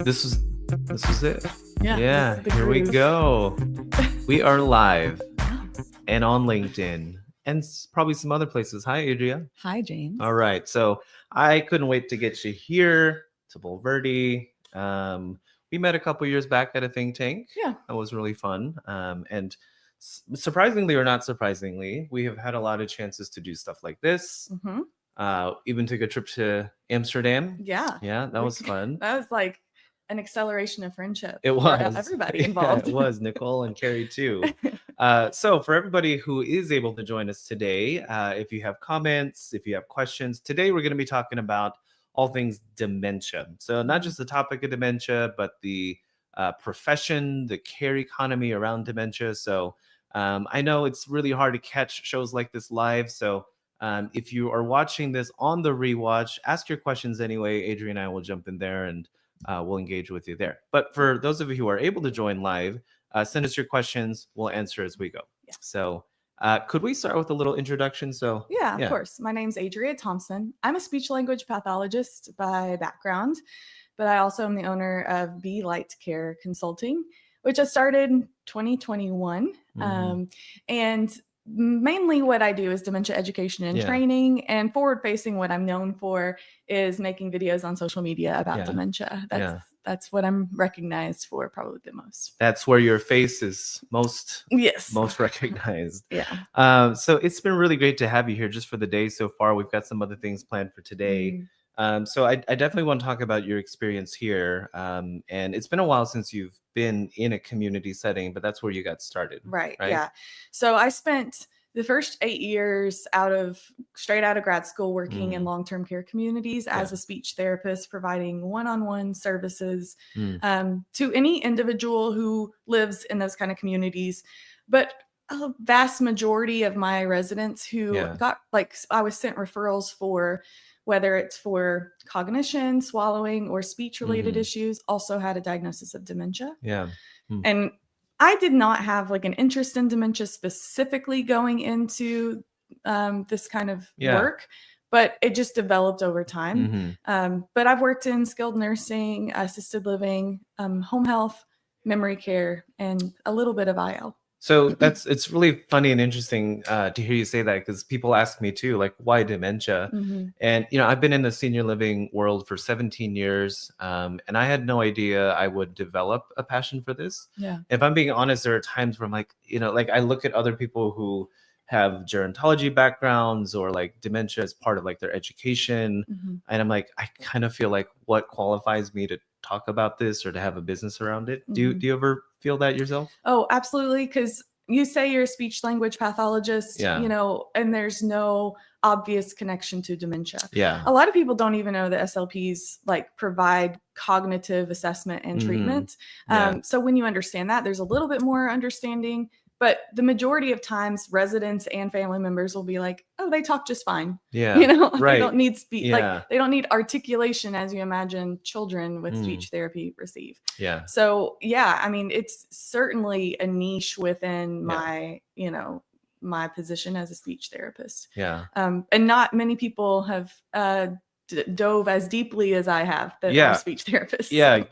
This was it. Yeah, Here we go. We are live and on LinkedIn and probably some other places. Hi, Adria. Hi, James. All right. So I couldn't wait to get you here to Bulverde. We met a couple years back at a think tank. Yeah. That was really fun. And surprisingly or not surprisingly, we have had a lot of chances to do stuff like this. Even took a trip to Amsterdam. Yeah. Yeah, that was fun. That was like an acceleration of friendship. It was. For everybody involved. Yeah, it was. Nicole and Carrie too. So for everybody who is able to join us today, if you have comments, if you have questions, today we're going to be talking about all things dementia. So not just the topic of dementia, but the profession, the care economy around dementia. So I know it's really hard to catch shows like this live. So if you are watching this on the rewatch, ask your questions anyway. Adria and I will jump in there and we'll engage with you there. But for those of you who are able to join live, send us your questions. We'll answer as we go. Yeah. So could we start with a little introduction? So yeah, of course. My name's Adria Thompson. I'm a speech language pathologist by background, but I also am the owner of Be Light Care Consulting, which I started in 2021. And mainly what I do is dementia education and training, and forward facing, what I'm known for is making videos on social media about dementia. That's what I'm recognized for probably the most. That's where your face is most recognized. Yeah. So it's been really great to have you here just for the day so far. We've got some other things planned for today. So I definitely want to talk about your experience here. And it's been a while since you've been in a community setting, but that's where you got started. Right? Yeah. So I spent the first 8 years straight out of grad school working in long-term care communities as a speech therapist, providing one-on-one services to any individual who lives in those kind of communities. But a vast majority of my residents who I was sent referrals for, whether it's for cognition, swallowing, or speech-related issues, also had a diagnosis of dementia. Yeah. And I did not have like an interest in dementia specifically going into this kind of work, but it just developed over time. But I've worked in skilled nursing, assisted living, home health, memory care, and a little bit of IL. So it's really funny and interesting to hear you say that, because people ask me too, like, why dementia? And, I've been in the senior living world for 17 years, and I had no idea I would develop a passion for this. Yeah. If I'm being honest, there are times where I'm like, like I look at other people who have gerontology backgrounds or like dementia as part of like their education. And I'm like, I kind of feel like, what qualifies me to talk about this or to have a business around it? Do you ever feel that yourself? Oh, absolutely. Because you say you're a speech language pathologist, and there's no obvious connection to dementia. Yeah. A lot of people don't even know that SLPs like provide cognitive assessment and treatment. So when you understand that, there's a little bit more understanding. But the majority of times, residents and family members will be like, "Oh, they talk just fine." Yeah, They don't need speech, like they don't need articulation as you imagine children with speech therapy receive. Yeah. So I mean, it's certainly a niche within my, my position as a speech therapist. Yeah. And not many people have dove as deeply as I have that are speech therapists. Yeah.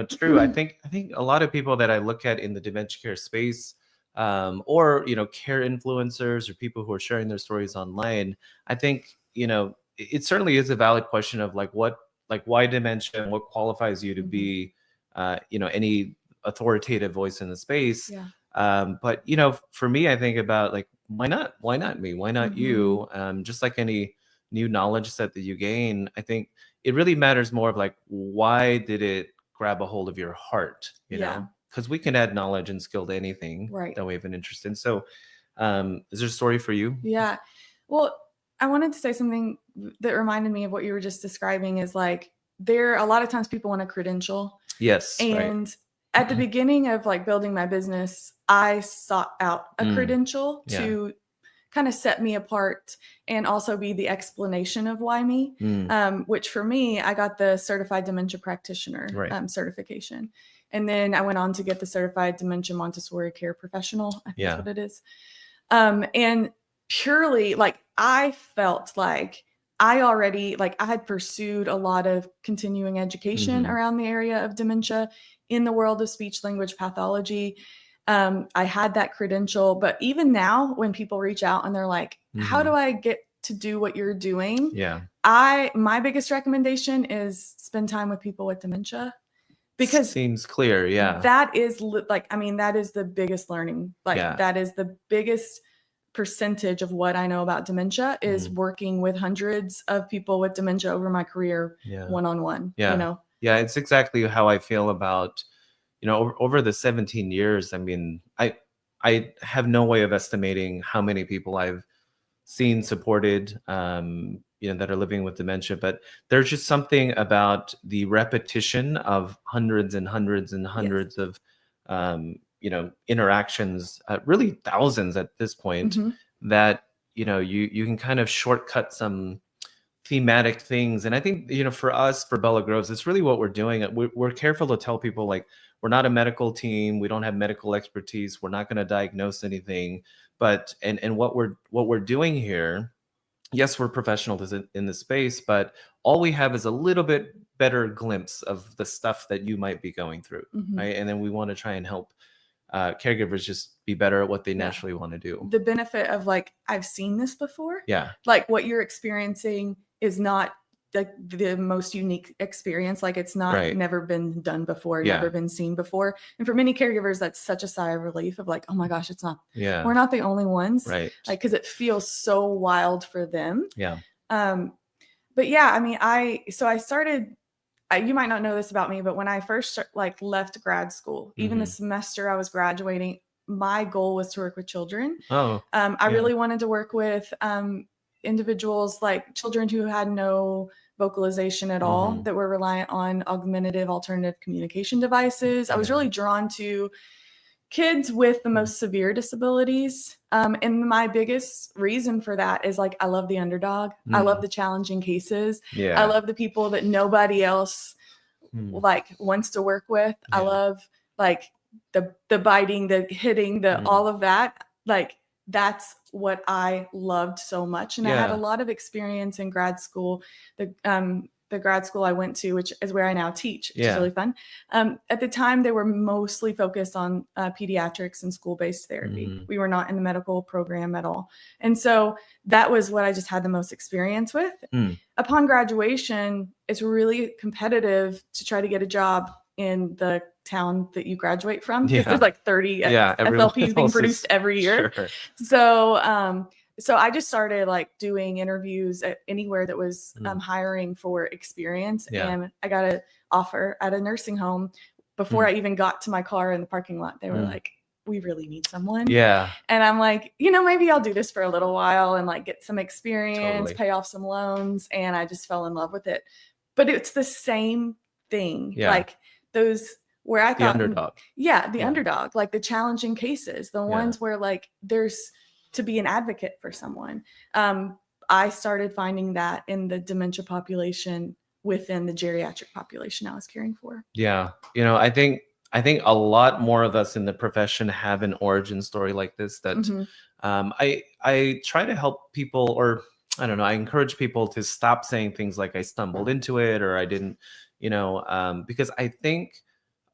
True. I think a lot of people that I look at in the dementia care space, or care influencers or people who are sharing their stories online, I think it certainly is a valid question of why dementia and what qualifies you to be any authoritative voice in the space. But for me, I think about like, why not me, why not you? Just like any new knowledge set that you gain, I think it really matters more of like, why did it grab a hold of your heart, you know? Because we can add knowledge and skill to anything that we have an interest in. So is there a story for you? Yeah. Well, I wanted to say something that reminded me of what you were just describing, is like, a lot of times people want a credential. Yes. And at the beginning of like building my business, I sought out a credential to kind of set me apart and also be the explanation of why me, which for me, I got the certified dementia practitioner certification. And then I went on to get the certified dementia Montessori care professional. I think that's what it is. And purely like, I felt like I already, like, I had pursued a lot of continuing education around the area of dementia in the world of speech language pathology. I had that credential, but even now when people reach out and they're like, how do I get to do what you're doing? Yeah. My biggest recommendation is spend time with people with dementia, because seems clear. Yeah. That is like, I mean, that is the biggest learning. Like that is the biggest percentage of what I know about dementia is working with hundreds of people with dementia over my career, one-on-one, you know? Yeah, it's exactly how I feel about, you know, over the 17 years. I mean, I have no way of estimating how many people I've seen, supported, you know, that are living with dementia, but there's just something about the repetition of hundreds and hundreds and hundreds of, you know, interactions, really thousands at this point, that, you know, you can kind of shortcut some thematic things. And I think, you know, for us, for Bella Groves, it's really what we're doing. We're careful to tell people, like, we're not a medical team. We don't have medical expertise. We're not going to diagnose anything. But and what we're doing here, yes, we're professionals in the space, but all we have is a little bit better glimpse of the stuff that you might be going through, right? And then we want to try and help caregivers just be better at what they naturally want to do. The benefit of, like, I've seen this before. Yeah. Like, what you're experiencing is not the most unique experience. Like, it's not never been done before, never been seen before. And for many caregivers, that's such a sigh of relief of, like, oh my gosh, it's not, we're not the only ones. Right. Like, cause it feels so wild for them. Yeah. But yeah, I mean, I started, you might not know this about me, but when I first left grad school, even the semester I was graduating, my goal was to work with children. I really wanted to work with individuals, like children who had no vocalization at all, that were reliant on augmentative alternative communication devices. I was really drawn to kids with the most severe disabilities. And my biggest reason for that is, like, I love the underdog. I love the challenging cases. I love the people that nobody else like wants to work with. I love, like, the biting, the hitting, the all of that. Like, that's what I loved so much. And I had a lot of experience in grad school. The grad school I went to, which is where I now teach, which is really fun. At the time, they were mostly focused on pediatrics and school-based therapy. We were not in the medical program at all. And so that was what I just had the most experience with. Upon graduation, it's really competitive to try to get a job in the town that you graduate from, because there's like 30 FLPs being produced every year. So I just started, like, doing interviews at anywhere that was hiring for experience. And I got an offer at a nursing home before I even got to my car in the parking lot. They were like, we really need someone. And I'm like, you know, maybe I'll do this for a little while and, like, get some experience, pay off some loans. And I just fell in love with it. But it's the same thing. Like, those where I thought the underdog. The underdog, like the challenging cases, the ones where, like, there's to be an advocate for someone. I started finding that in the dementia population within the geriatric population I was caring for. Yeah. You know, I think a lot more of us in the profession have an origin story like this, that I try to help people, or I don't know, I encourage people to stop saying things like, I stumbled into it, or I didn't, you know, because I think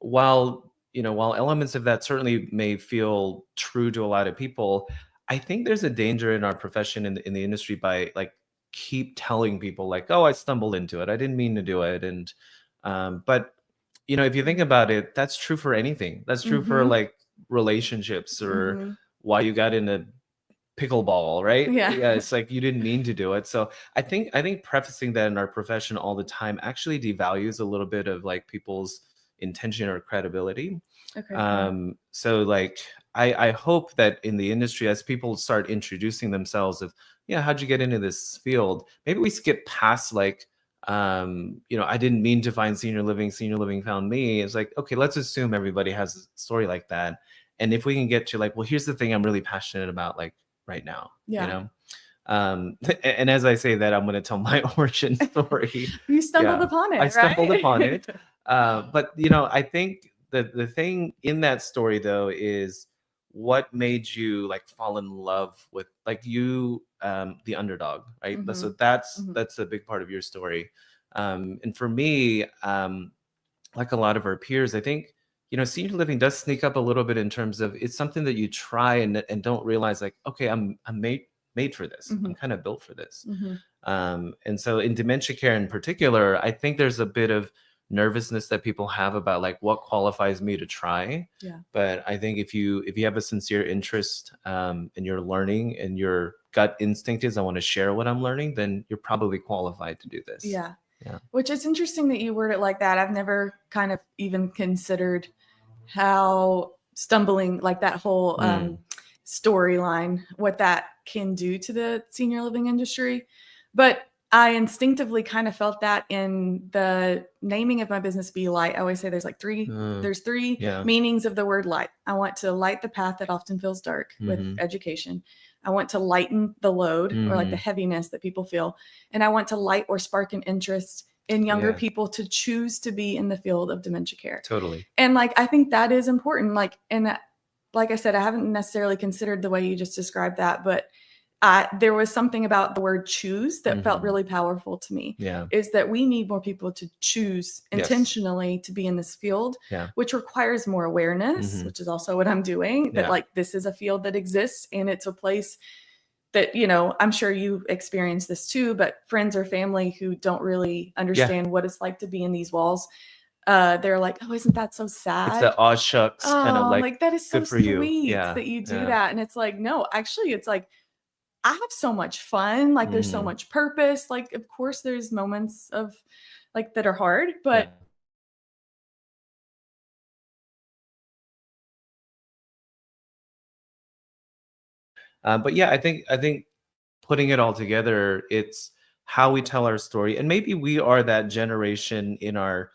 while elements of that certainly may feel true to a lot of people, I think there's a danger in our profession, in the industry, by, like, keep telling people, like, oh, I stumbled into it, I didn't mean to do it. And but, you know, if you think about it, that's true for anything. That's true for, like, relationships, or why you got into pickleball, right? It's like you didn't mean to do it. So I think prefacing that in our profession all the time actually devalues a little bit of, like, people's intention or credibility. So, like, I hope that in the industry, as people start introducing themselves of, how'd you get into this field, maybe we skip past, like, you know, I didn't mean to find senior living found me. It's like, okay, let's assume everybody has a story like that. And if we can get to, like, well, here's the thing I'm really passionate about, like, right now, you know? And as I say that, I'm going to tell my origin story. You stumbled upon it, I stumbled upon it. But, you know, I think the thing in that story, though, is what made you like fall in love with like you, the underdog, right? So that's a big part of your story. And for me, like a lot of our peers, I think, senior living does sneak up a little bit in terms of it's something that you try and don't realize like, okay, I'm made for this. I'm kind of built for this. And so in dementia care in particular, I think there's a bit of nervousness that people have about like what qualifies me to try. Yeah. But I think if you have a sincere interest in your learning and your gut instinct is I want to share what I'm learning, then you're probably qualified to do this. Yeah. Yeah. Which is interesting that you word it like that. I've never kind of even considered how stumbling, like that whole storyline, what that can do to the senior living industry. But I instinctively kind of felt that in the naming of my business, Be Light. I always say there's like three meanings of the word light. I want to light the path that often feels dark with education. I want to lighten the load or like the heaviness that people feel. And I want to light or spark an interest in younger people to choose to be in the field of dementia care. Totally. And like, I think that is important. Like, and like I said, I haven't necessarily considered the way you just described that, but there was something about the word choose that felt really powerful to me. Yeah. Is that we need more people to choose intentionally to be in this field, which requires more awareness, which is also what I'm doing, that like this is a field that exists and it's a place that, I'm sure you experience this too, but friends or family who don't really understand what it's like to be in these walls, they're like, oh, isn't that so sad? It's the aw shucks kind of like that is so good for sweet you. that you do that. And it's like, no, actually it's like, I have so much fun. Like there's so much purpose. Like, of course there's moments of like that are hard, but yeah, I think putting it all together, it's how we tell our story. And maybe we are that generation in our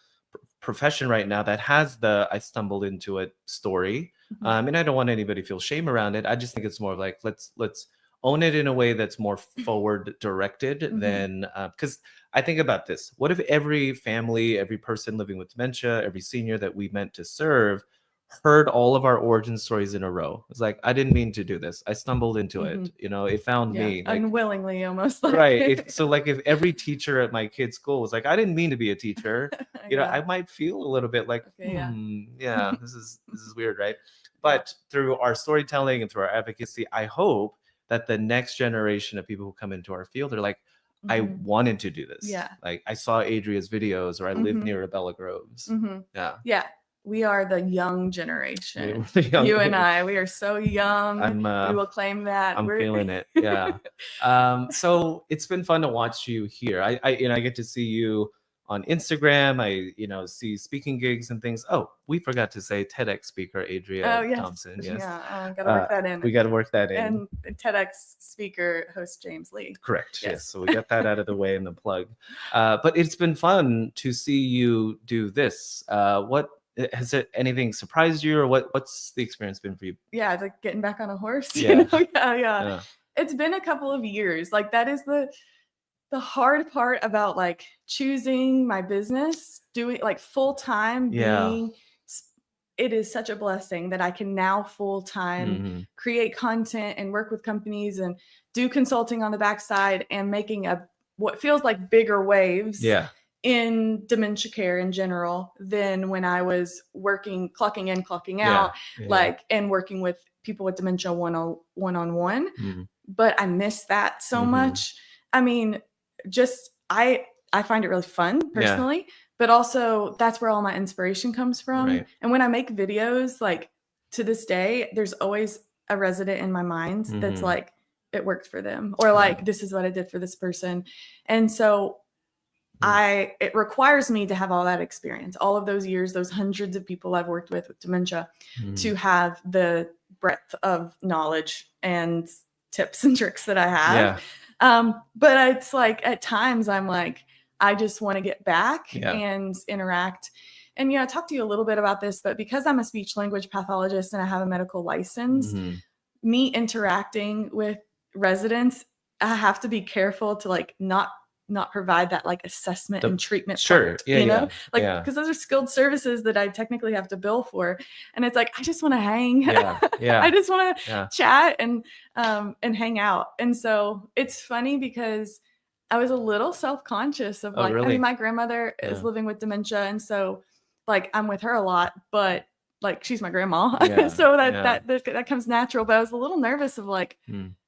profession right now that has the I stumbled into it story. And I don't want anybody to feel shame around it. I just think it's more of like, let's own it in a way that's more forward directed than, because I think about this. What if every family, every person living with dementia, every senior that we meant to serve heard all of our origin stories in a row? It's like, I didn't mean to do this. I stumbled into it. It found me. Like, unwillingly almost. Like. Right. If every teacher at my kid's school was like, I didn't mean to be a teacher, I might feel a little bit like, this is weird, right? But through our storytelling and through our advocacy, I hope that the next generation of people who come into our field are like, I wanted to do this. Yeah. Like I saw Adria's videos, or I live near Abella Groves. Yeah. Yeah. We are the young generation. You and I, we are so young. We will claim that. I'm feeling it. Yeah. So it's been fun to watch you here. I get to see you on Instagram. I see speaking gigs and things. Oh, we forgot to say TEDx speaker Adria Thompson. Yes. Yeah, gotta work that in. We got to work that in. And TEDx speaker host James Lee. Correct. Yes. So we got that out of the way in the plug. But it's been fun to see you do this. What has anything surprised you, or what's the experience been for you? Yeah, it's like getting back on a horse. Yeah. Yeah. It's been a couple of years. Like that is the hard part about like choosing my business, doing like full time being. It is such a blessing that I can now full time create content and work with companies and do consulting on the backside and making what feels like bigger waves. Yeah. In dementia care in general than when I was working, clocking in, clocking out, and working with people with dementia one-on-one. But I miss that so much. I mean, just I find it really fun personally, but also that's where all my inspiration comes from. Right. And when I make videos, like to this day, there's always a resident in my mind that's like, it worked for them, or like, this is what I did for this person. And so it requires me to have all that experience, all of those years, those hundreds of people I've worked with dementia, to have the breadth of knowledge and tips and tricks that I have. But it's like at times I'm like, I just want to get back and interact. And I talked to you a little bit about this, but because I'm a speech language pathologist and I have a medical license, me interacting with residents, I have to be careful to like not not provide that like assessment and treatment Sure. part, Yeah, you know, yeah, like, yeah. because those are skilled services that I technically have to bill for. And it's like, I just want to hang. Yeah, yeah, I just want to yeah. chat and hang out. And so it's funny because I was a little self-conscious of Oh, like, I really? mean, my grandmother is Yeah. living with dementia. And so like, I'm with her a lot, but like, she's my grandma. Yeah, So yeah. that comes natural. But I was a little nervous of like,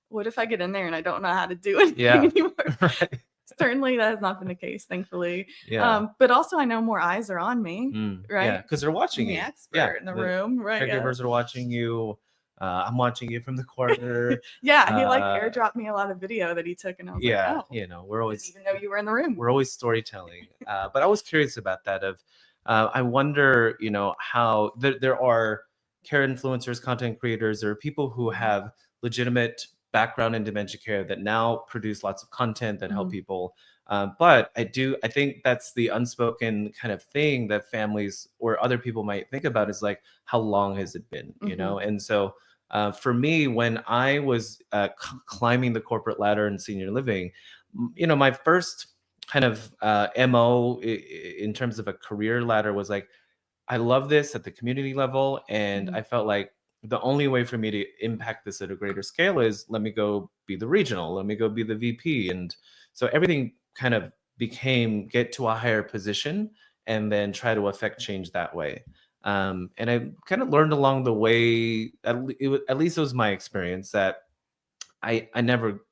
what if I get in there and I don't know how to do anything Yeah. anymore? Right. Certainly that has not been the case, thankfully. Yeah. But also I know more eyes are on me, Yeah, right? because they're watching I'm the you. expert Yeah, in the room, right? Yeah. caregivers are watching you. I'm watching you from the corner. Yeah, he like airdropped me a lot of video that he took, and I was like, Yeah, oh, you know, we're always didn't even know you were in the room. we're always storytelling. But I was curious about that. I wonder, you know, how there are care influencers, content creators, or people who have legitimate background in dementia care that now produce lots of content that help people. But I think that's the unspoken kind of thing that families or other people might think about is like, how long has it been, you know? And so for me, when I was climbing the corporate ladder in senior living, you know, my first kind of MO in terms of a career ladder was like, I love this at the community level. And I felt like the only way for me to impact this at a greater scale is let me go be the regional, let me go be the VP. And so everything kind of became get to a higher position and then try to affect change that way. And I kind of learned along the way, at least it was my experience, that I never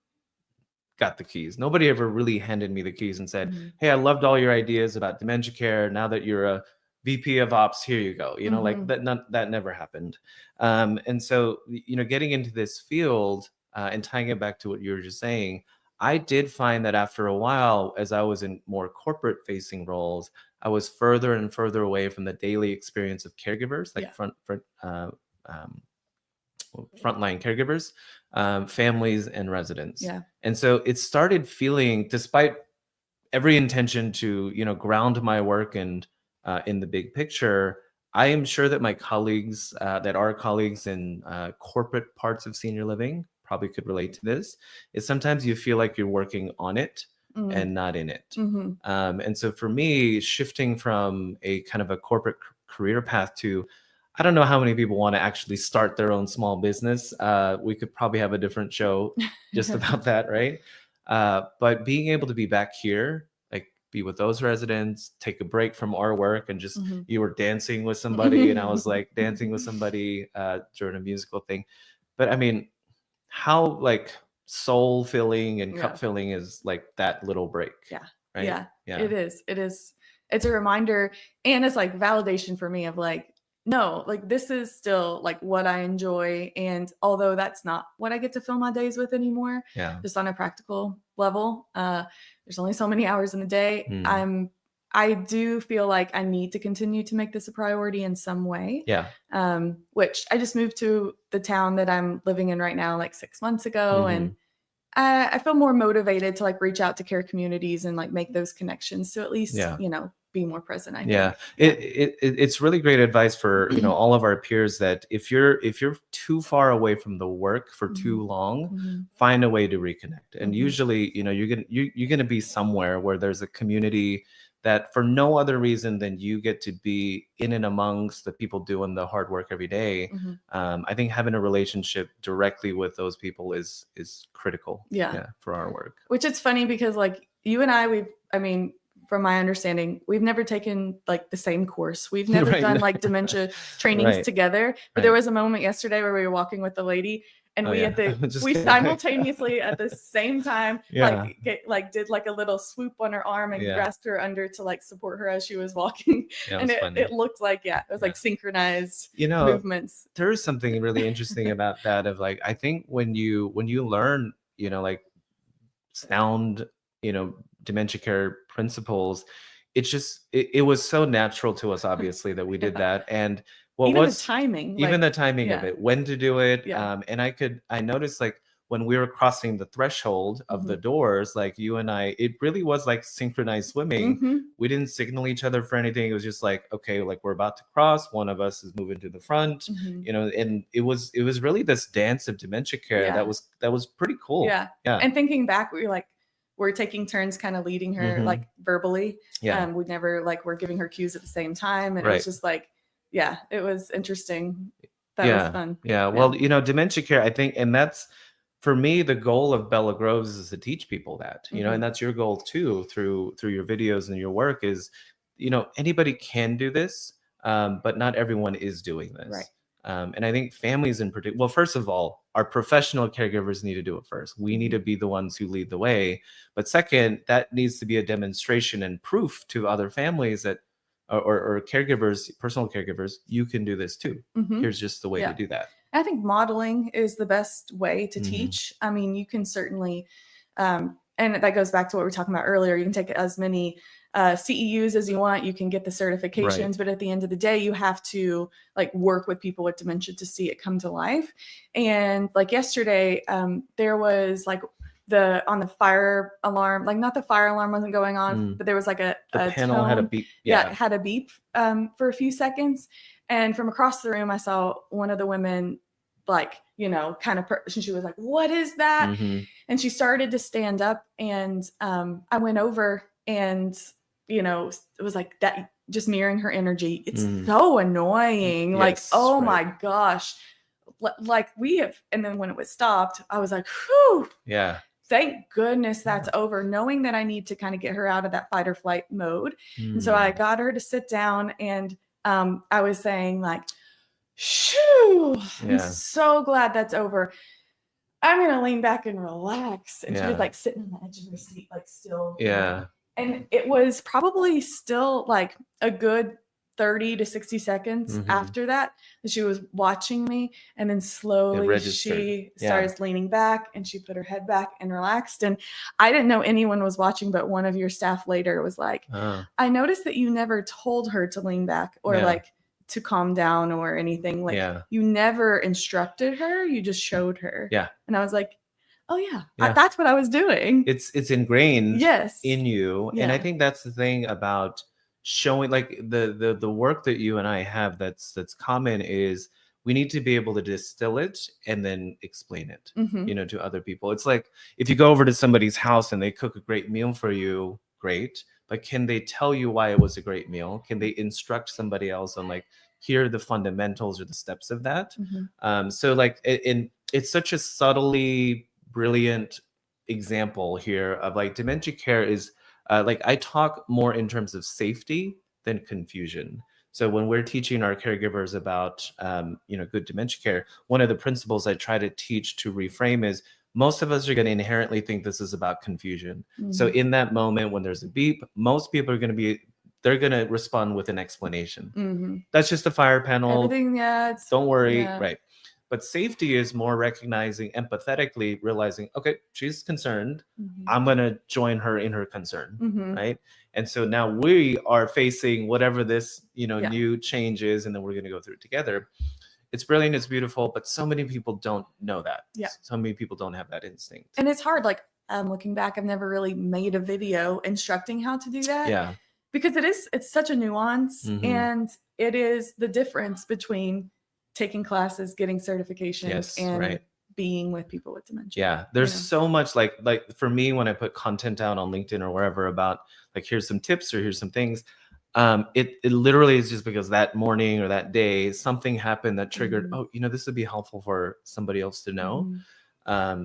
got the keys. Nobody ever really handed me the keys and said, "Hey, I loved all your ideas about dementia care. Now that you're a VP of ops, here you go." You know, like that never happened. And so, you know, getting into this field and tying it back to what you were just saying, I did find that after a while, as I was in more corporate facing roles, I was further and further away from the daily experience of caregivers, like um, frontline caregivers, families, and residents. Yeah. And so it started feeling, despite every intention to, you know, ground my work and in the big picture, I am sure that my colleagues, that are colleagues in corporate parts of senior living, probably could relate to this. Is sometimes you feel like you're working on it and not in it. And so for me, shifting from a kind of a corporate career path to, I don't know how many people want to actually start their own small business. We could probably have a different show just about that, right? But being able to be back here, like be with those residents, take a break from our work, and just you were dancing with somebody, and I was like dancing with somebody during a musical thing. But I mean, how like soul filling and cup filling is like that little break? Yeah. Right? Yeah. Yeah. It is. It is. It's a reminder, and it's like validation for me of like, no, like this is still like what I enjoy. And although that's not what I get to fill my days with anymore, Yeah. just on a practical level, there's only so many hours in a day. I do feel like I need to continue to make this a priority in some way. Yeah. Which I just moved to the town that I'm living in right now, like 6 months ago. And I feel more motivated to like reach out to care communities and like make those connections. So at least, you know, be more present. I think. It's really great advice for, you know, all of our peers that if you're too far away from the work for too long, find a way to reconnect. And usually, you know, you're gonna be somewhere where there's a community that for no other reason than you get to be in and amongst the people doing the hard work every day. I think having a relationship directly with those people is critical. For our work. Which it's funny because like you and I, from my understanding, we've never taken like the same course. We've never done like dementia trainings together. But there was a moment yesterday where we were walking with the lady, and we simultaneously at the same time did like a little swoop on her arm and grasped her under to like support her as she was walking. And it looked like it was like synchronized movements. There is something really interesting about that of like, I think when you learn, you know, like sound, you know, dementia care principles, it was so natural to us, obviously, that we did that. And what even was the timing, even the timing of it, when to do it. And I noticed like when we were crossing the threshold of the doors, like you and I, it really was like synchronized swimming. We didn't signal each other for anything. It was just like, okay, like we're about to cross, one of us is moving to the front, you know, and it was really this dance of dementia care that was pretty cool. And thinking back, we were like, we're taking turns kind of leading her like verbally. Yeah. We never like we're giving her cues at the same time. And it was just like, yeah, it was interesting. That was fun. Yeah. Well, you know, dementia care, I think, and that's for me, the goal of Bella Groves is to teach people that, you know, and that's your goal too, through your videos and your work is, you know, anybody can do this, but not everyone is doing this. Right. And I think families in particular, well, first of all, our professional caregivers need to do it first. We need to be the ones who lead the way. But second, that needs to be a demonstration and proof to other families that, or caregivers, personal caregivers, you can do this too. Here's just the way to do that. I think modeling is the best way to teach. I mean, you can certainly, and that goes back to what we were talking about earlier. You can take as many CEUs as you want. You can get the certifications, but at the end of the day, you have to like work with people with dementia to see it come to life. And like yesterday, there was like on the fire alarm, like not the fire alarm wasn't going on, but there was like a panel tone. had a beep. Yeah, it had a beep for a few seconds. And from across the room, I saw one of the women, like, you know, kind of, she was like, what is that? And she started to stand up. And I went over and, you know, it was like that, just mirroring her energy. It's so annoying. Like, oh my gosh. Like we have, and then when it was stopped, I was like, whew. Yeah. Thank goodness that's over, knowing that I need to kind of get her out of that fight or flight mode. And so I got her to sit down and I was saying like, shoo, I'm so glad that's over. I'm going to lean back and relax. And she was like sitting on the edge of her seat, like still. Yeah. And it was probably still like a good 30 to 60 seconds after that she was watching me, and then slowly she starts leaning back and she put her head back and relaxed. And I didn't know anyone was watching, but one of your staff later was like, I noticed that you never told her to lean back or like to calm down or anything. Like you never instructed her, you just showed her. And I was like, oh yeah. That's what I was doing. It's ingrained in you. And I think that's the thing about showing, like the work that you and I have that's common is we need to be able to distill it and then explain it, you know, to other people. It's like if you go over to somebody's house and they cook a great meal for you, great, but can they tell you why it was a great meal? Can they instruct somebody else on like, here are the fundamentals or the steps of that? So like, it's such a subtly brilliant example here of like dementia care is like I talk more in terms of safety than confusion. So when we're teaching our caregivers about, you know, good dementia care, one of the principles I try to teach to reframe is most of us are going to inherently think this is about confusion. So in that moment when there's a beep, most people are going to they're going to respond with an explanation. That's just a fire panel. Everything, don't worry. Right. But safety is more recognizing, empathetically realizing, okay, she's concerned. I'm going to join her in her concern. Right. And so now we are facing whatever this, you know, new change is, and then we're going to go through it together. It's brilliant. It's beautiful. But so many people don't know that. So many people don't have that instinct. And it's hard. Like looking back, I've never really made a video instructing how to do that. Because it's such a nuance, and it is the difference between taking classes, getting certifications, and being with people with dementia. There's so much like for me, when I put content out on LinkedIn or wherever about like, here's some tips or here's some things, it literally is just because that morning or that day, something happened that triggered, oh, you know, this would be helpful for somebody else to know.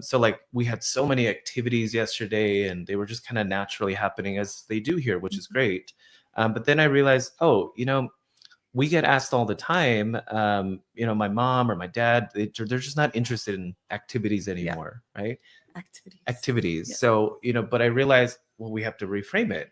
So like we had so many activities yesterday and they were just kind of naturally happening as they do here, which is great. But then I realized, oh, you know, we get asked all the time, you know, my mom or my dad, they're just not interested in activities anymore, right? Activities. So, you know, but I realized, well, we have to reframe it.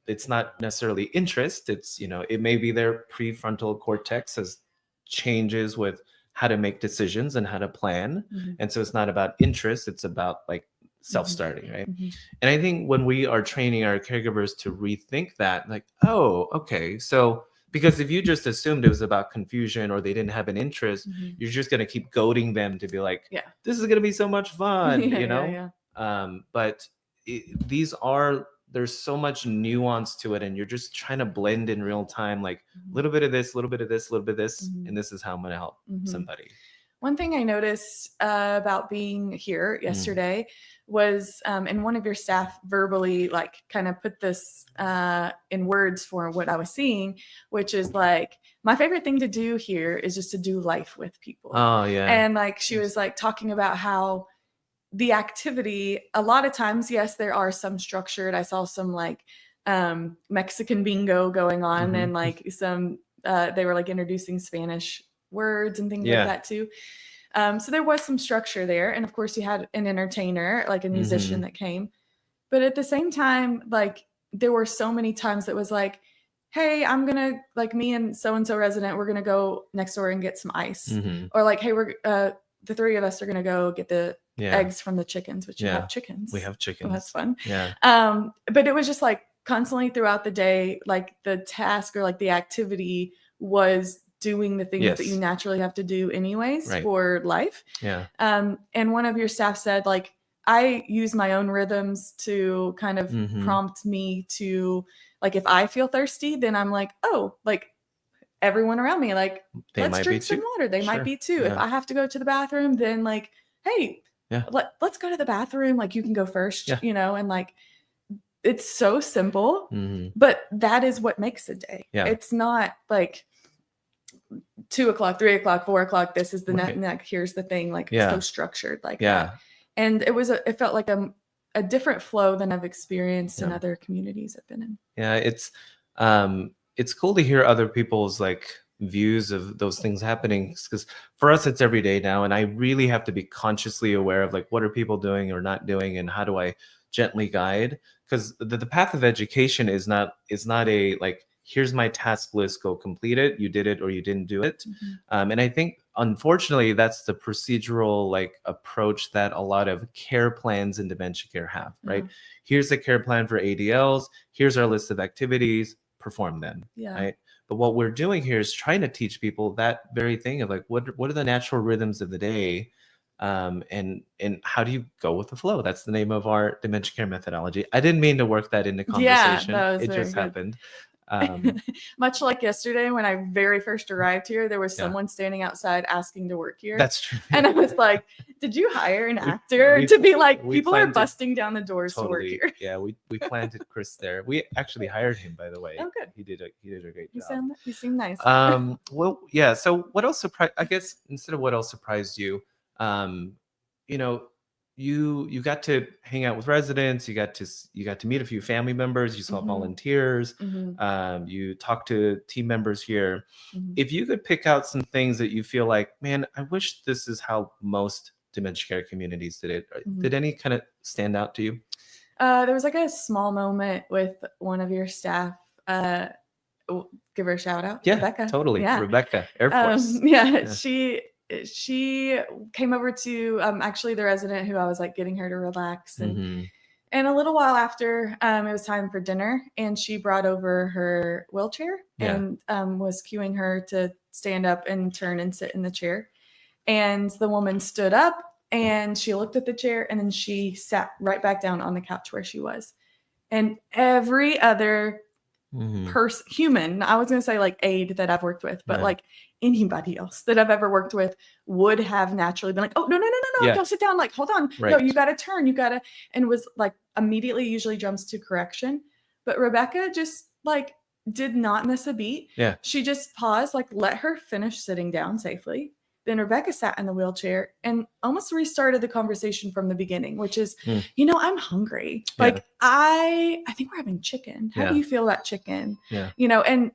It's not necessarily interest. It's, you know, it may be their prefrontal cortex has changes with how to make decisions and how to plan. And so it's not about interest. It's about like self-starting, right? And I think when we are training our caregivers to rethink that, like, oh, okay, so because if you just assumed it was about confusion or they didn't have an interest, you're just going to keep goading them to be like, this is going to be so much fun, you know? But there's so much nuance to it, and you're just trying to blend in real time, like a little bit of this, a little bit of this, a little bit of this, and this is how I'm going to help somebody. One thing I noticed about being here yesterday was, and one of your staff verbally like kind of put this in words for what I was seeing, which is like, my favorite thing to do here is just to do life with people. Oh yeah. And like she was like talking about how the activity, a lot of times, yes, there are some structured. I saw some like Mexican bingo going on, and like some they were like introducing Spanish words and things like that too. So there was some structure there, and of course you had an entertainer, like a musician that came. But at the same time, like there were so many times that was like, hey, I'm gonna, like, me and so resident, we're gonna go next door and get some ice, or like, hey, we're the three of us are gonna go get the eggs from the chickens, which you have chickens. We have chickens. So that's fun. Yeah. But it was just like constantly throughout the day, like the task or like the activity was doing the things that you naturally have to do anyways for life. Yeah. And one of your staff said, like, I use my own rhythms to kind of prompt me to, like, if I feel thirsty, then I'm like, oh, like everyone around me, like, let's drink some water. They might be too. If I have to go to the bathroom, then like, hey, let's go to the bathroom. Like, you can go first, you know, and like, it's so simple, but that is what makes a day. It's not like 2 o'clock, 3 o'clock, 4 o'clock. This is the like, here's the thing. Like, it's so structured like that. And it felt like a different flow than I've experienced in other communities I've been in. Yeah, it's cool to hear other people's like views of those things happening, because for us it's every day now, and I really have to be consciously aware of like, what are people doing or not doing, and how do I gently guide, because the path of education is not a like, here's my task list, go complete it, you did it or you didn't do it. And I think unfortunately that's the procedural like approach that a lot of care plans in dementia care have, right? Here's the care plan for ADLs, here's our list of activities, perform them, right? But what we're doing here is trying to teach people that very thing of like, what are the natural rhythms of the day, and how do you go with the flow? That's the name of our dementia care methodology. I didn't mean to work that into conversation. It just happened. Much like yesterday when I very first arrived here, there was someone standing outside asking to work here. That's true. And I was like, did you hire an actor to be like, people are busting down the doors to work here? Yeah, we planted Chris there. We actually hired him, by the way. Oh, good. He did a great job. You seem nice. Well, yeah. So what else surprised? I guess instead of what else surprised you, you know, you got to hang out with residents, you got to meet a few family members, you saw volunteers, you talked to team members here. If you could pick out some things that you feel like, man, I wish this is how most dementia care communities did it, did any kind of stand out to you? There was like a small moment with one of your staff. Give her a shout out. Yeah, Rebecca. Totally. Yeah. Rebecca, Air Force. She came over to actually the resident who I was like getting her to relax, and a little while after it was time for dinner, and she brought over her wheelchair and was cueing her to stand up and turn and sit in the chair. And the woman stood up and she looked at the chair, and then she sat right back down on the couch where she was. And every other human, I was going to say like aide that I've worked with, but like anybody else that I've ever worked with would have naturally been like, oh, no, don't sit down. Like, hold on. No, you got to turn. You got to, and was like immediately usually jumps to correction. But Rebecca just like did not miss a beat. Yeah. She just paused, like let her finish sitting down safely. Then Rebecca sat in the wheelchair and almost restarted the conversation from the beginning, which is, you know, I'm hungry. Like, I think we're having chicken. How do you feel about chicken? Yeah. You know, and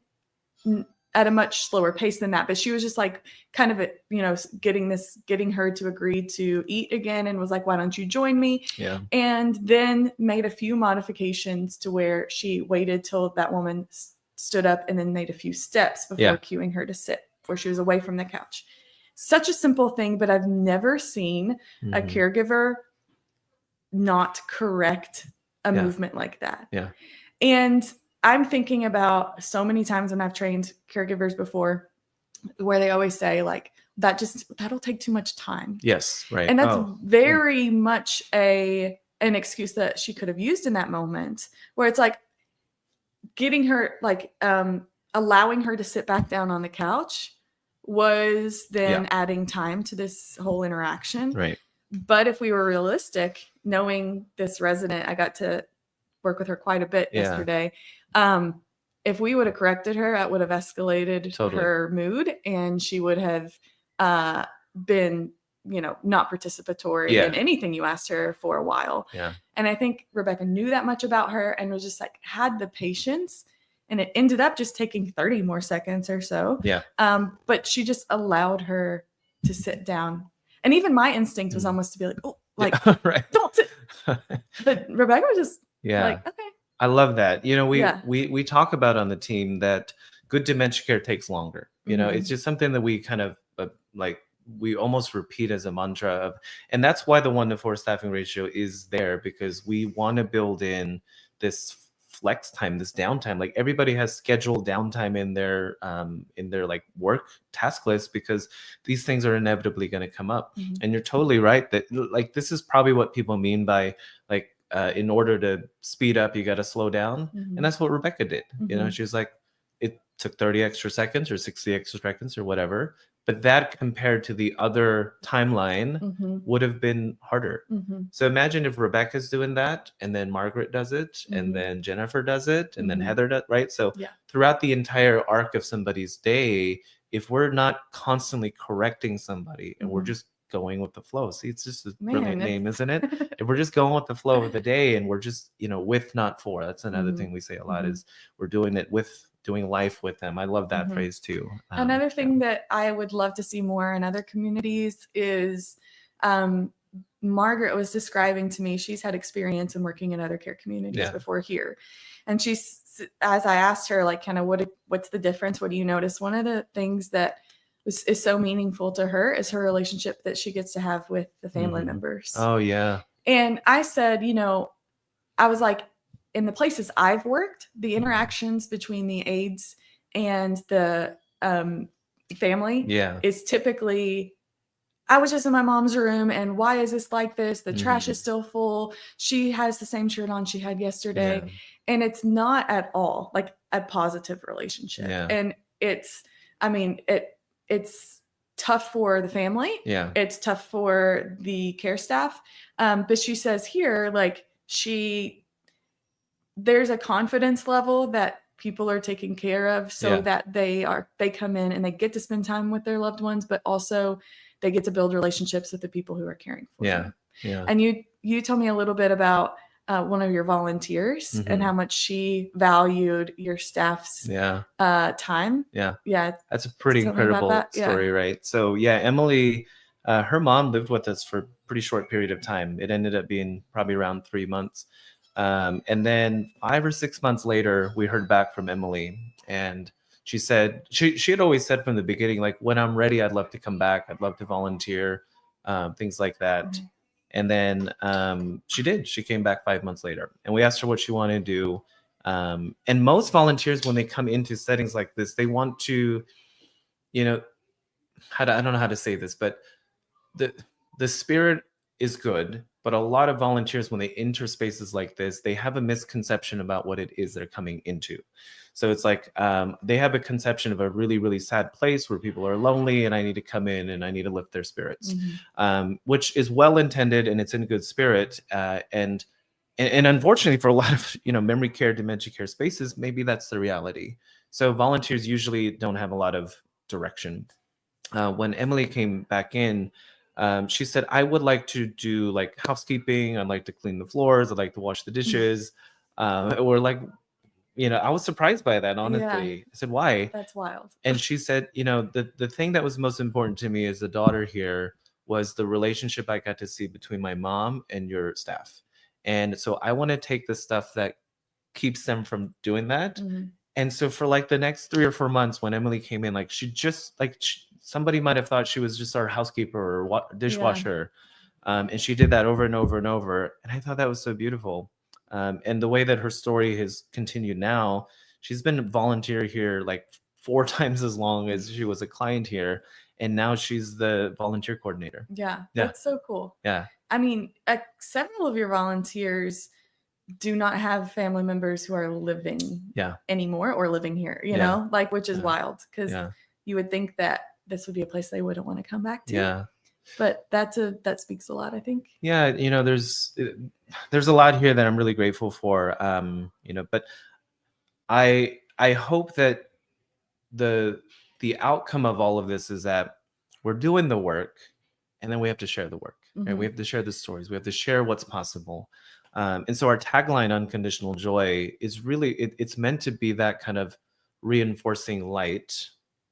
at a much slower pace than that. But she was just like kind of, you know, getting her to agree to eat again, and was like, why don't you join me? Yeah. And then made a few modifications to where she waited till that woman stood up and then made a few steps before cueing her to sit, where she was away from the couch. Such a simple thing, but I've never seen a caregiver not correct a movement like that. Yeah. And I'm thinking about so many times when I've trained caregivers before, where they always say like, that'll take too much time. Yes. Right. And that's very much an excuse that she could have used in that moment, where it's like getting her, like, allowing her to sit back down on the couch was then adding time to this whole interaction. Right. But if we were realistic, knowing this resident, I got to work with her quite a bit yesterday. If we would have corrected her, that would have escalated her mood, and she would have been, not participatory in anything you asked her for a while. Yeah. And I think Rebecca knew that much about her and was just like, had the patience, and it ended up just taking 30 more seconds or so. Yeah. But she just allowed her to sit down. And even my instinct was almost to be like, oh, like, don't sit. But Rebecca was just like, okay. I love that. We talk about on the team that good dementia care takes longer. It's just something that we kind of we almost repeat as a mantra of, and that's why the 1-to-4 staffing ratio is there, because we want to build in this flex time, this downtime. Like everybody has scheduled downtime in their like work task list, because these things are inevitably going to come up. And you're totally right that like this is probably what people mean by like in order to speed up, you got to slow down. And that's what Rebecca did. She was like, it took 30 extra seconds or 60 extra seconds or whatever. But that compared to the other timeline would have been harder. So imagine if Rebecca's doing that, and then Margaret does it, and then Jennifer does it, and then Heather does, right? So throughout the entire arc of somebody's day, if we're not constantly correcting somebody and we're just going with the flow. See, it's just a brilliant name, isn't it? If we're just going with the flow of the day, and we're just, with, not for. That's another thing we say a lot is we're doing it with, doing life with them. I love that phrase too. Another thing that I would love to see more in other communities is Margaret was describing to me, she's had experience in working in other care communities before here. And she's, as I asked her, like, kind of what's the difference? What do you notice? One of the things that is so meaningful to her is her relationship that she gets to have with the family members. Oh, yeah. And I said, I was like, in the places I've worked, the interactions between the aides and the family is typically, I was just in my mom's room, and why is this like this? The trash is still full. She has the same shirt on she had yesterday. Yeah. And it's not at all like a positive relationship. Yeah. And it's tough for the family. Yeah. It's tough for the care staff. But she says here, like, there's a confidence level that people are taken care of, so that they come in and they get to spend time with their loved ones, but also they get to build relationships with the people who are caring for them. Yeah. And you told me a little bit about one of your volunteers and how much she valued your staff's time. Yeah. Yeah. That's a pretty incredible story, right? So Emily, her mom lived with us for a pretty short period of time. It ended up being probably around 3 months. And then 5 or 6 months later, we heard back from Emily, and she said, she had always said from the beginning, like, when I'm ready, I'd love to come back. I'd love to volunteer, things like that. Mm-hmm. And then she did. She came back 5 months later, and we asked her what she wanted to do. And most volunteers, when they come into settings like this, they want to, I don't know how to say this, but the spirit is good. But a lot of volunteers, when they enter spaces like this, they have a misconception about what it is they're coming into. So it's like they have a conception of a really, really sad place where people are lonely, and I need to come in and I need to lift their spirits, which is well intended, and it's in good spirit. And unfortunately, for a lot of memory care, dementia care spaces, maybe that's the reality. So volunteers usually don't have a lot of direction. When Emily came back in, she said, I would like to do like housekeeping. I'd like to clean the floors. I'd like to wash the dishes. Or like, I was surprised by that, honestly. I said, why? That's wild. And she said, the thing that was most important to me as a daughter here was the relationship I got to see between my mom and your staff. And so I want to take the stuff that keeps them from doing that. Mm-hmm. And so for like the next 3 or 4 months, when Emily came in, like she just like somebody might have thought she was just our housekeeper or dishwasher. And she did that over and over and over. And I thought that was so beautiful. And the way that her story has continued now, she's been a volunteer here like 4 times as long as she was a client here. And now she's the volunteer coordinator. Yeah. That's so cool. Yeah. I mean, several of your volunteers do not have family members who are living anymore or living here, you know, like, which is wild, because you would think that this would be a place they wouldn't want to come back to. Yeah. But that speaks a lot, I think. Yeah, there's a lot here that I'm really grateful for. But I hope that the outcome of all of this is that we're doing the work, and then we have to share the work. Right? We have to share the stories. We have to share what's possible. And so our tagline, Unconditional Joy, is really it's meant to be that kind of reinforcing light.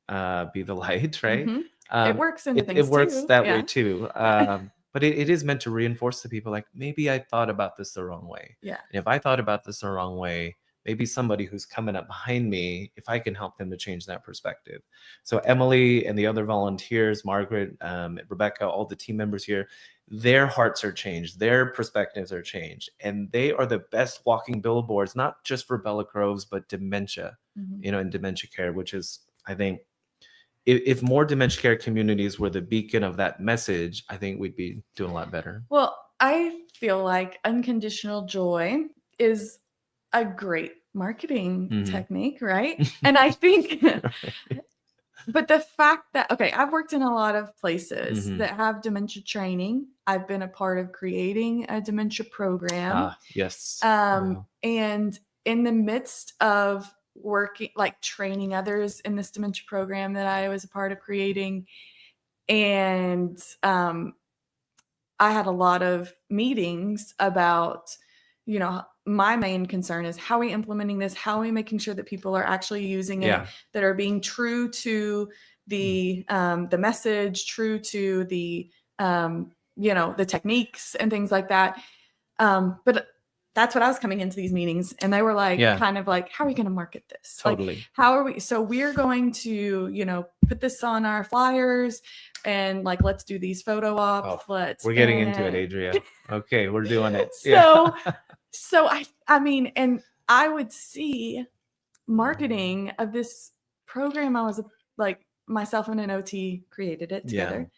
Be the light, right? It works into things it works too. that way too. But it is meant to reinforce to people like, maybe I thought about this the wrong way. Yeah. And if I thought about this the wrong way, maybe somebody who's coming up behind me, if I can help them to change that perspective. So Emily and the other volunteers, Margaret, Rebecca, all the team members here, their hearts are changed, their perspectives are changed, and they are the best walking billboards, not just for Bella Groves, but dementia, and dementia care, which is, I think, if more dementia care communities were the beacon of that message, I think we'd be doing a lot better. Well, I feel like Unconditional Joy is a great marketing technique, right? And I think, but the fact that, okay, I've worked in a lot of places that have dementia training. I've been a part of creating a dementia program. Yes. And in the midst of working, like training others in this dementia program that I was a part of creating, and I had a lot of meetings about, my main concern is how are we implementing this? How are we making sure that people are actually using it, that are being true to the message, true to the the techniques and things like that. But that's what I was coming into these meetings, and they were like, kind of like, how are we going to market this? Totally. Like, how are we? So we're going to, put this on our flyers, and like, let's do these photo ops. We're getting into it, Adria. Okay, we're doing it. So I mean, and I would see marketing of this program. I was like, myself and an OT created it together,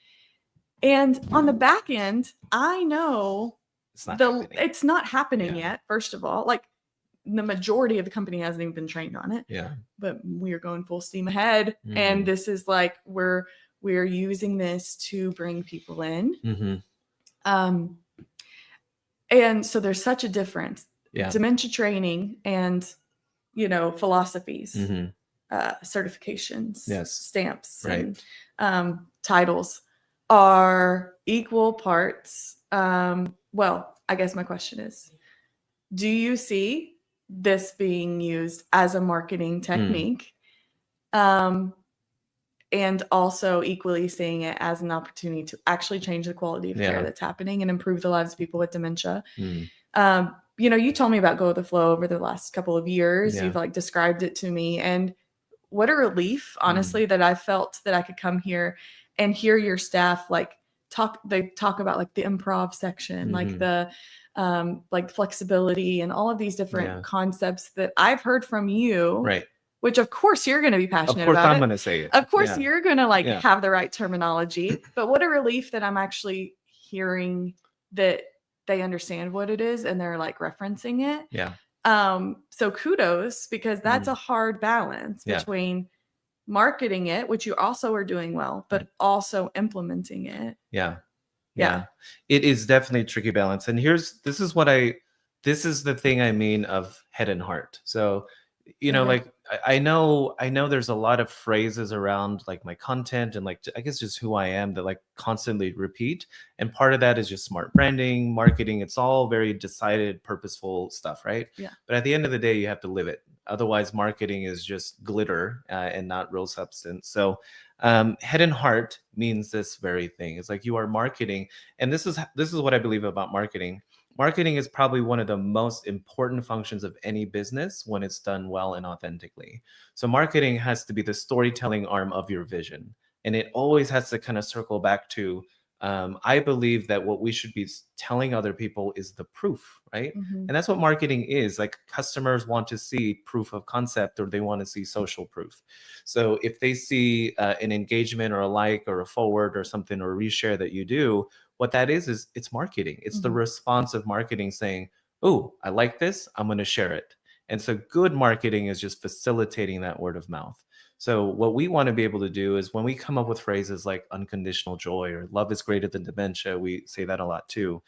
and on the back end, I know. It's not happening yet. First of all, like the majority of the company hasn't even been trained on it. Yeah. But we are going full steam ahead, and this is like we're using this to bring people in. And so there's such a difference. Dementia training and philosophies, certifications, stamps, and titles are equal parts. Well, I guess my question is, do you see this being used as a marketing technique, and also equally seeing it as an opportunity to actually change the quality of care that's happening and improve the lives of people with dementia? You told me about Go with the Flow over the last couple of years. You've like described it to me, and what a relief, honestly, that I felt that I could come here and hear your staff like they talk about like the improv section, like the like flexibility and all of these different concepts that I've heard from you, right? Which of course you're going to be passionate about. Of course I'm going to say it. Of course you're going to like have the right terminology. But what a relief that I'm actually hearing that they understand what it is and they're like referencing it. Yeah. So kudos, because that's a hard balance between marketing it, which you also are doing well, but also implementing it. Yeah. It is definitely a tricky balance. And this is the thing I mean of head and heart. So, like I know there's a lot of phrases around like my content and like, I guess just who I am that like constantly repeat. And part of that is just smart branding, marketing. It's all very decided, purposeful stuff, right? Yeah. But at the end of the day, you have to live it. Otherwise, marketing is just glitter and not real substance. So head and heart means this very thing. It's like you are marketing. And this is what I believe about marketing. Marketing is probably one of the most important functions of any business when it's done well and authentically. So marketing has to be the storytelling arm of your vision. And it always has to kind of circle back to, I believe that what we should be telling other people is the proof, right? And that's what marketing is. Like customers want to see proof of concept, or they want to see social proof. So if they see an engagement or a like or a forward or something or a reshare that you do, what that is it's marketing. It's the response of marketing saying, oh, I like this, I'm going to share it. And so good marketing is just facilitating that word of mouth. So what we want to be able to do is when we come up with phrases like unconditional joy or love is greater than dementia, we say that a lot too.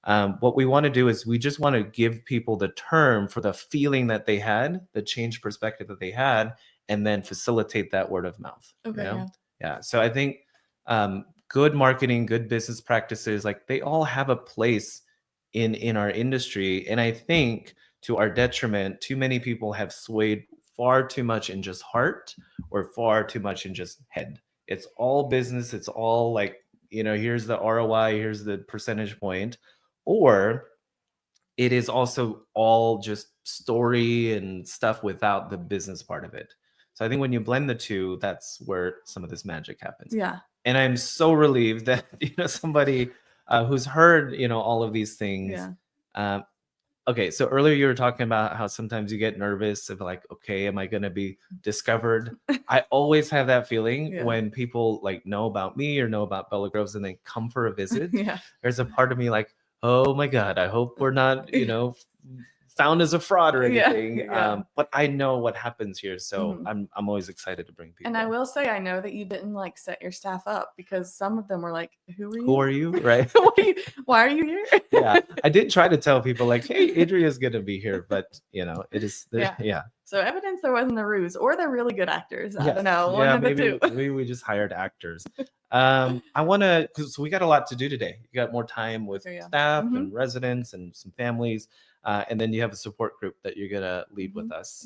What we want to do is we just want to give people the term for the feeling that they had, the change perspective that they had, and then facilitate that word of mouth. Okay. Yeah. Yeah. So I think good marketing, good business practices, like they all have a place in our industry. And I think to our detriment, too many people have swayed far too much in just heart or far too much in just head. It's all business. It's all like, here's the ROI, here's the percentage point. Or it is also all just story and stuff without the business part of it. So I think when you blend the two, that's where some of this magic happens. Yeah. And I'm so relieved that somebody who's heard all of these things. Yeah. Okay, so earlier you were talking about how sometimes you get nervous of like, okay, am I going to be discovered? I always have that feeling when people like know about me or know about Bella Groves and they come for a visit. Yeah. There's a part of me like, oh my God, I hope we're not, found as a fraud or anything. Yeah. But I know what happens here. So I'm always excited to bring people. And I will say, I know that you didn't like set your staff up because some of them were like, who are you? Right. Why are you here? Yeah. I did try to tell people like, hey, Adria's going to be here, but it is. Yeah. So evidence there wasn't a ruse, or they're really good actors. I don't know. Yeah, one of the two. Maybe we just hired actors. I want to, because we got a lot to do today. You got more time with staff and residents and some families. And then you have a support group that you're going to lead with us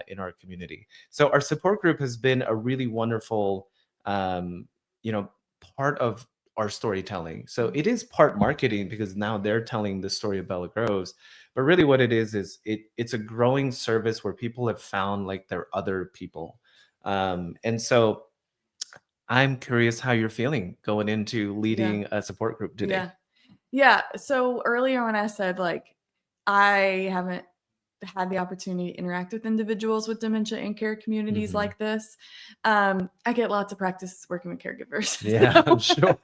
in our community. So our support group has been a really wonderful, part of our storytelling. So it is part marketing because now they're telling the story of Bella Groves. But really what it is it's a growing service where people have found like their other people. And so I'm curious how you're feeling going into leading a support group today. Yeah. So earlier when I said like, I haven't had the opportunity to interact with individuals with dementia in care communities like this. I get lots of practice working with caregivers. Yeah, I'm sure.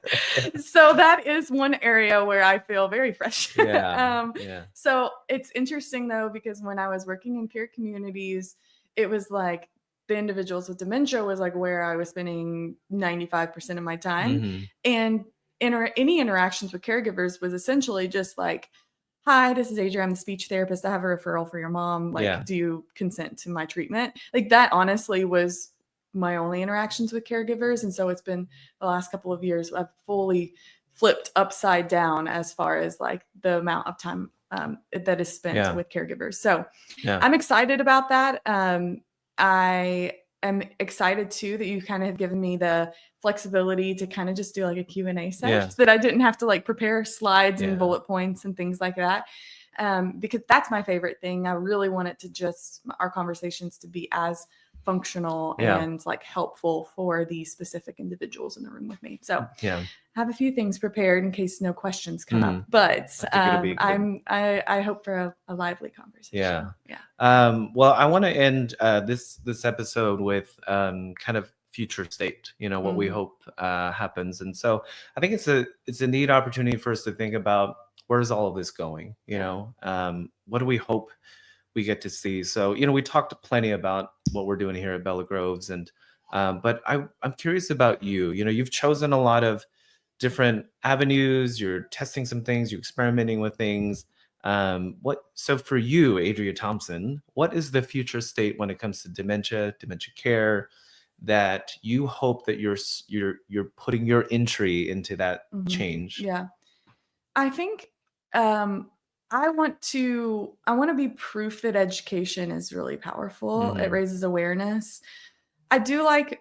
So that is one area where I feel very fresh. Yeah. So it's interesting though, because when I was working in care communities, it was like the individuals with dementia was like where I was spending 95% of my time. And any interactions with caregivers was essentially just like, hi, this is Adria. I'm the speech therapist. I have a referral for your mom. Like, do you consent to my treatment? Like that honestly was my only interactions with caregivers. And so it's been the last couple of years, I've fully flipped upside down as far as like the amount of time that is spent with caregivers. So I'm excited about that. I am excited too that you kind of have given me the flexibility to kind of just do like a Q&A session so that I didn't have to like prepare slides and bullet points and things like that. Because that's my favorite thing. I really want it to just our conversations to be as functional and like helpful for the specific individuals in the room with me. So I have a few things prepared in case no questions come up, but I hope for a lively conversation. Well, I want to end this episode with kind of future state, what we hope happens. And so I think it's a neat opportunity for us to think about where's all of this going, what do we hope we get to see? So, we talked plenty about what we're doing here at Bella Groves and but I'm curious about you. You've chosen a lot of different avenues, you're testing some things, you're experimenting with things. So for you, Adria Thompson, what is the future state when it comes to dementia care, that you hope that you're putting your entry into that change? Yeah. I think I want to be proof that education is really powerful. It raises awareness. I do like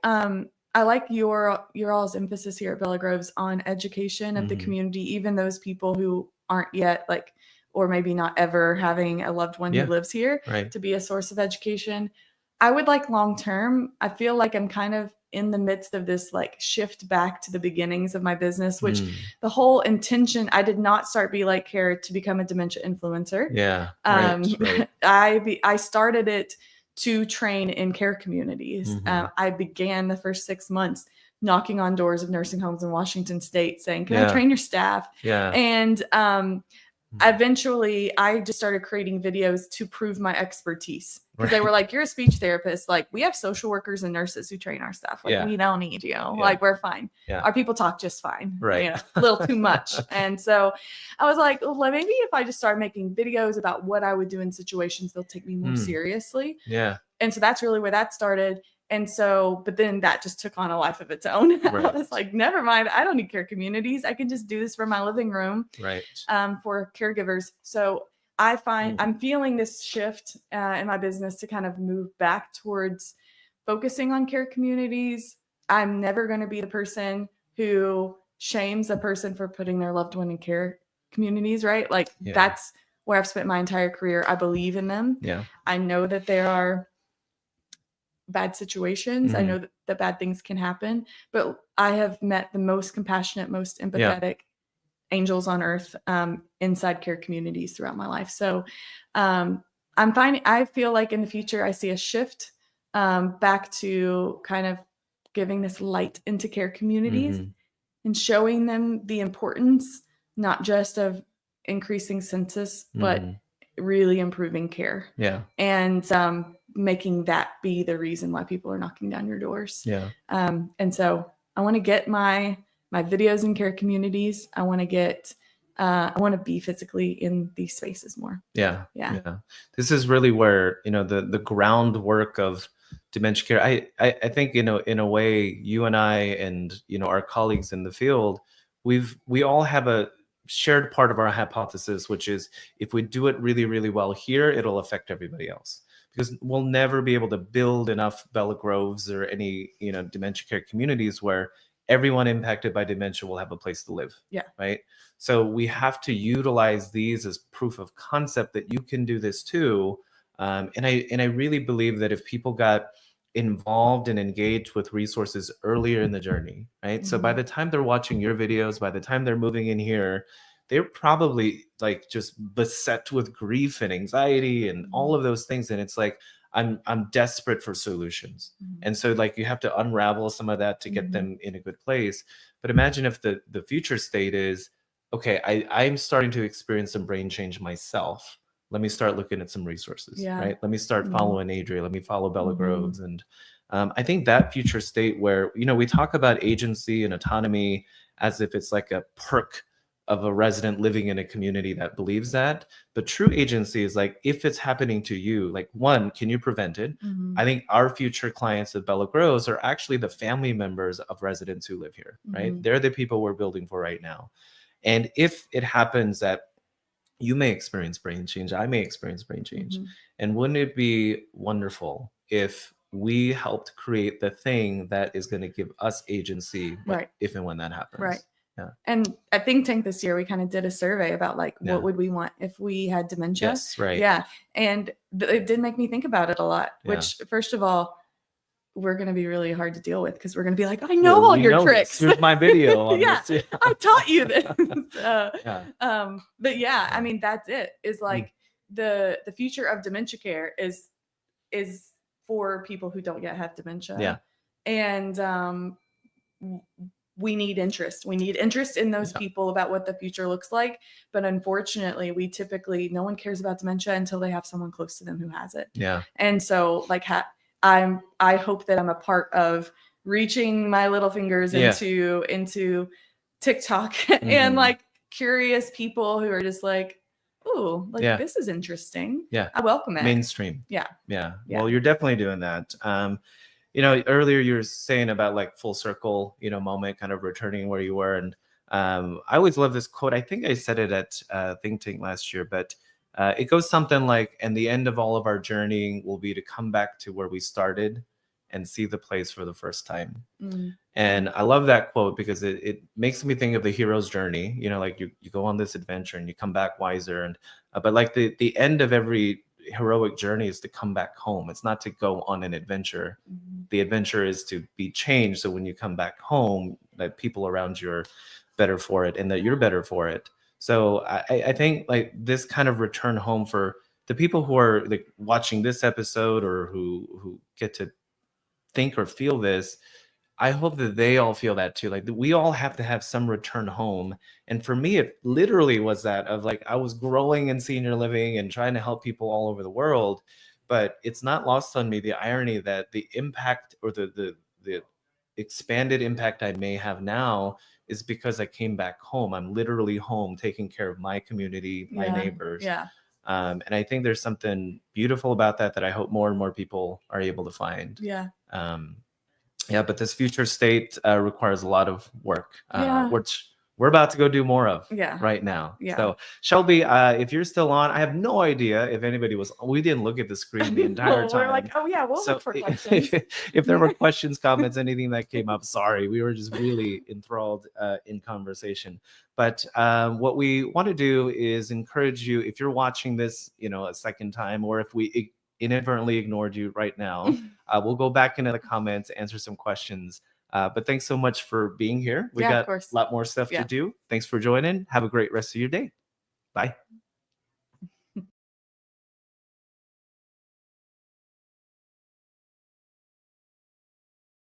I like your all's emphasis here at Bella Groves on education of the community, even those people who aren't yet like, or maybe not ever having a loved one who lives here, to be a source of education. I would like long term, I feel like I'm kind of in the midst of this like shift back to the beginnings of my business, which the whole intention, I did not start Be Like Care to become a dementia influencer. I started it to train in care communities. I began the first 6 months knocking on doors of nursing homes in Washington State saying, can I train your staff? And eventually I just started creating videos to prove my expertise, because they were like, you're a speech therapist, like we have social workers and nurses who train our staff, like we don't need you, like we're fine, our people talk just fine, you know, a little too much. And so I was like, well, maybe if I just start making videos about what I would do in situations, they'll take me more seriously. And so that's really where that started. And so, but then that just took on a life of its own. I was like, never mind, I don't need care communities. I can just do this from my living room for caregivers. So I find I'm feeling this shift in my business to kind of move back towards focusing on care communities. I'm never going to be the person who shames a person for putting their loved one in care communities, right? Like that's where I've spent my entire career. I believe in them. I know that there are bad situations. I know that bad things can happen, but I have met the most compassionate, most empathetic angels on earth inside care communities throughout my life. So I feel like in the future, I see a shift back to kind of giving this light into care communities and showing them the importance, not just of increasing census, but really improving care. And making that be the reason why people are knocking down your doors. And so I want to get my videos in care communities. I want to be physically in these spaces more. This is really where, you know, the groundwork of dementia care. I think, you know, in a way, you and I and, you know, our colleagues in the field, we all have a shared part of our hypothesis, which is if we do it really, really well here, it'll affect everybody else. Because we'll never be able to build enough Bella Groves or any, you know, dementia care communities where everyone impacted by dementia will have a place to live. Right. So we have to utilize these as proof of concept that you can do this too. And I really believe that if people got involved and engaged with resources earlier in the journey, right? So by the time they're watching your videos, by the time they're moving in here, they're probably like just beset with grief and anxiety and all of those things. And it's like, I'm desperate for solutions. And so like you have to unravel some of that to get them in a good place. But imagine if the future state is, okay, I'm starting to experience some brain change myself. Let me start looking at some resources, right? Let me start following Adria. Let me follow Bella Groves. And I think that future state where, you know, we talk about agency and autonomy as if it's like a perk of a resident living in a community that believes that. But true agency is like, if it's happening to you, like one, can you prevent it? I think our future clients of Bella Grows are actually the family members of residents who live here, right? They're the people we're building for right now. And if it happens that you may experience brain change, I may experience brain change. And wouldn't it be wonderful if we helped create the thing that is going to give us agency if and when that happens? And at Think Tank this year, we kind of did a survey about like, what would we want if we had dementia? And it did make me think about it a lot, which first of all, we're going to be really hard to deal with because we're going to be like, I know all your tricks. Here's my video on this. I taught you this. But yeah, I mean, that's it. Is like the future of dementia care is for people who don't yet have dementia. And we need interest. We need interest in those people about what the future looks like. But unfortunately, no one cares about dementia until they have someone close to them who has it. And so like I hope that I'm a part of reaching my little fingers into TikTok and like curious people who are just like, ooh, like this is interesting. I welcome it. Mainstream. Well, you're definitely doing that. You know, earlier you were saying about like full circle, you know, moment, kind of returning where you were. And I always love this quote. I think I said it at Think Tank last year, but it goes something like, and the end of all of our journey will be to come back to where we started and see the place for the first time. And I love that quote because it makes me think of the hero's journey. You know, like you go on this adventure and you come back wiser. And but like the end of every heroic journey is to come back home. It's not to go on an adventure. The adventure is to be changed. So when you come back home, that people around you are better for it and that you're better for it. So I think like this kind of return home for the people who are like watching this episode or who get to think or feel this, I hope that they all feel that too. Like we all have to have some return home. And for me, it literally was that of like I was growing in senior living and trying to help people all over the world. But it's not lost on me the irony that the impact or the expanded impact I may have now is because I came back home. I'm literally home taking care of my community, my neighbors. Yeah. And I think there's something beautiful about that I hope more and more people are able to find. Yeah. Yeah, but this future state requires a lot of work, Yeah. which we're about to go do more of right now. Yeah. So Shelby, if you're still on, I have no idea if anybody was, we didn't look at the screen the entire time. We're like, oh yeah, we'll look for questions. If there were questions, comments, anything that came up, sorry, we were just really enthralled in conversation. But what we want to do is encourage you, if you're watching this, you know, a second time, or if we inadvertently ignored you right now, we'll go back into the comments, answer some questions. But thanks so much for being here. We got a lot more stuff to do. Thanks for joining. Have a great rest of your day. Bye.